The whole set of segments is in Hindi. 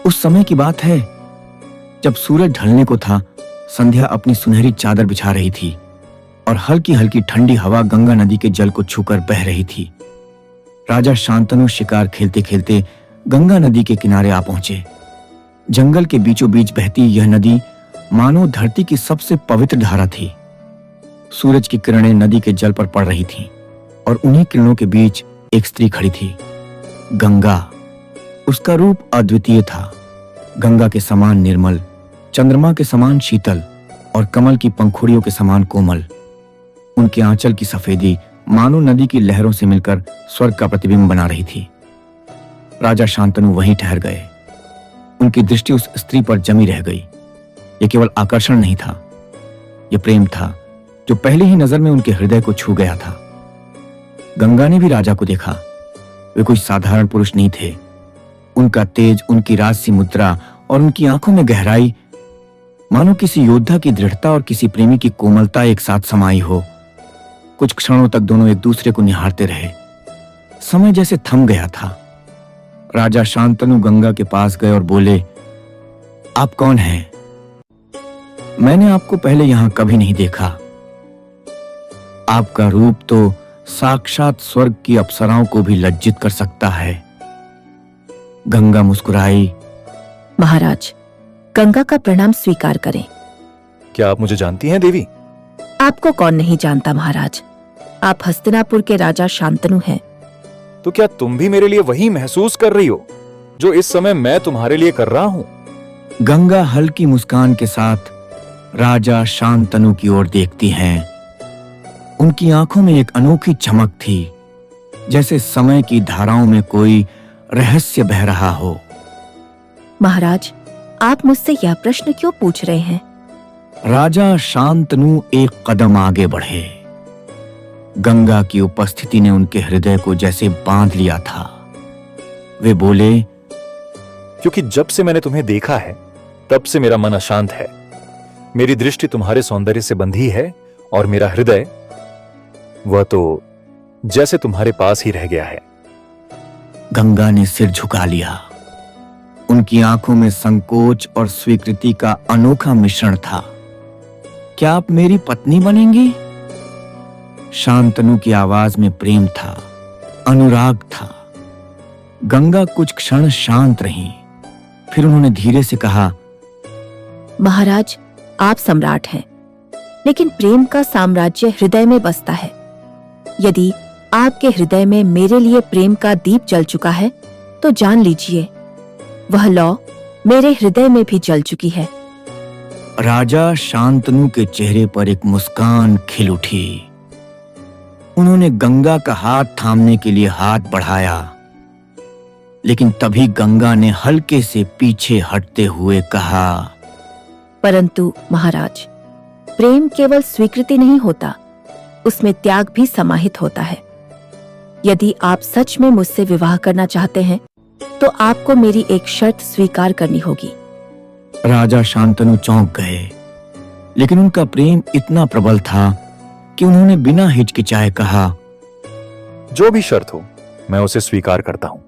उस समय की बात है जब सूरज ढलने को था। संध्या अपनी सुनहरी चादर बिछा रही थी और हल्की हल्की ठंडी हवा गंगा नदी के जल को छूकर बह रही थी। राजा शांतनु शिकार खेलते खेलते गंगा नदी के किनारे आ पहुंचे। जंगल के बीचों बीच बहती यह नदी मानो धरती की सबसे पवित्र धारा थी। सूरज की किरणें नदी के जल पर पड़ रही थीं और उन्हीं किरणों के बीच एक स्त्री खड़ी थी, गंगा। उसका रूप अद्वितीय था। गंगा के समान निर्मल, चंद्रमा के समान शीतल और कमल की पंखुड़ियों के समान कोमल। उनके आंचल की सफेदी मानो नदी की लहरों से मिलकर स्वर्ग का प्रतिबिंब बना रही थी। राजा शांतनु वहीं ठहर गए। उनकी दृष्टि उस स्त्री पर जमी रह गई। यह केवल आकर्षण नहीं था, यह प्रेम था जो पहली ही नजर में उनके हृदय को छू गया था। गंगा ने भी राजा को देखा। वे कोई साधारण पुरुष नहीं थे। उनका तेज, उनकी राजसी मुद्रा और उनकी आंखों में गहराई मानो किसी योद्धा की दृढ़ता और किसी प्रेमी की कोमलता एक साथ समाई हो। कुछ क्षणों तक दोनों एक दूसरे को निहारते रहे। समय जैसे थम गया था। राजा शांतनु गंगा के पास गए और बोले, आप कौन हैं? मैंने आपको पहले यहां कभी नहीं देखा। आपका रूप तो साक्षात स्वर्ग की अप्सराओं को भी लज्जित कर सकता है। गंगा मुस्कुराई। महाराज, गंगा का प्रणाम स्वीकार करें। क्या आप मुझे जानती हैं देवी? आपको कौन नहीं जानता महाराज। आप हस्तिनापुर के राजा शांतनु हैं। तो क्या तुम भी मेरे लिए वही महसूस कर रही हो जो इस समय मैं तुम्हारे लिए कर रहा हूं? गंगा हल्की मुस्कान के साथ राजा शांतनु की ओर देखती हैं। उनकी आंखों में एक अनोखी चमक थी, जैसे समय की धाराओं में कोई रहस्य बह रहा हो। महाराज, आप मुझसे यह प्रश्न क्यों पूछ रहे हैं? राजा शांतनु एक कदम आगे बढ़े। गंगा की उपस्थिति ने उनके हृदय को जैसे बांध लिया था। वे बोले, क्योंकि जब से मैंने तुम्हें देखा है तब से मेरा मन अशांत है। मेरी दृष्टि तुम्हारे सौंदर्य से बंधी है और मेरा हृदय वह तो जैसे तुम्हारे पास ही रह गया है। गंगा ने सिर झुका लिया। उनकी आंखों में संकोच और स्वीकृति का अनोखा मिश्रण था। क्या आप मेरी पत्नी बनेंगी? शांतनु की आवाज में प्रेम था, अनुराग था। गंगा कुछ क्षण शांत रहीं, फिर उन्होंने धीरे से कहा, महाराज, आप सम्राट हैं, लेकिन प्रेम का साम्राज्य हृदय में बसता है। यदि आपके हृदय में मेरे लिए प्रेम का दीप जल चुका है तो जान लीजिए वह लौ मेरे हृदय में भी जल चुकी है। राजा शांतनु के चेहरे पर एक मुस्कान खिल उठी। उन्होंने गंगा का हाथ थामने के लिए हाथ बढ़ाया, लेकिन तभी गंगा ने हल्के से पीछे हटते हुए कहा, परंतु महाराज, प्रेम केवल स्वीकृति नहीं होता, उसमें त्याग भी समाहित होता है। यदि आप सच में मुझसे विवाह करना चाहते हैं तो आपको मेरी एक शर्त स्वीकार करनी होगी। राजा शांतनु चौंक गए, लेकिन उनका प्रेम इतना प्रबल था कि उन्होंने बिना हिचकिचाए कहा, जो भी शर्त हो मैं उसे स्वीकार करता हूं।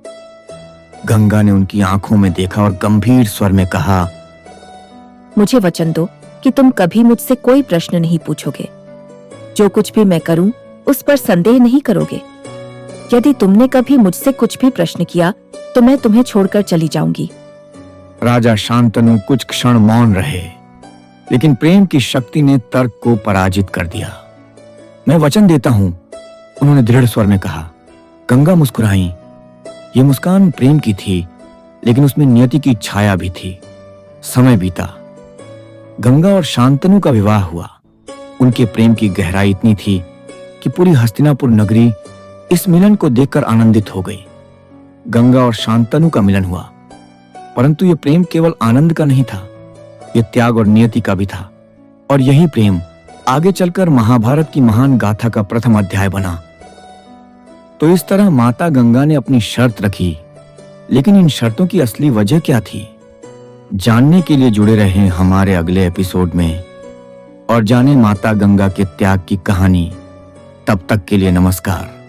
गंगा ने उनकी आंखों में देखा और गंभीर स्वर में कहा, मुझे वचन दो कि तुम कभी मुझसे कोई प्रश्न नहीं पूछोगे। जो कुछ भी मैं करूं उस पर संदेह नहीं करोगे। यदि तुमने कभी मुझसे कुछ भी प्रश्न किया तो मैं तुम्हें छोड़कर चली जाऊंगी। राजा शांतनु कुछ क्षण मौन रहे, लेकिन प्रेम की शक्ति ने तर्क को पराजित कर दिया। मैं वचन देता हूं, उन्होंने दृढ़ स्वर में कहा। गंगा मुस्कुराई। ये मुस्कान प्रेम की थी, लेकिन उसमें नियति की छाया भी थी। समय बीता। गंगा और शांतनु का विवाह हुआ। उनके प्रेम की गहराई इतनी थी कि पूरी हस्तिनापुर नगरी इस मिलन को देखकर आनंदित हो गई। गंगा और शांतनु का मिलन हुआ, परंतु यह प्रेम केवल आनंद का नहीं था, यह त्याग और नियति का भी था। और यही प्रेम आगे चलकर महाभारत की महान गाथा का प्रथम अध्याय बना। तो इस तरह माता गंगा ने अपनी शर्त रखी, लेकिन इन शर्तों की असली वजह क्या थी? जानने के लिए जुड़े रहें हमारे अगले एपिसोड में और जानें माता गंगा के त्याग की कहानी। तब तक के लिए नमस्कार।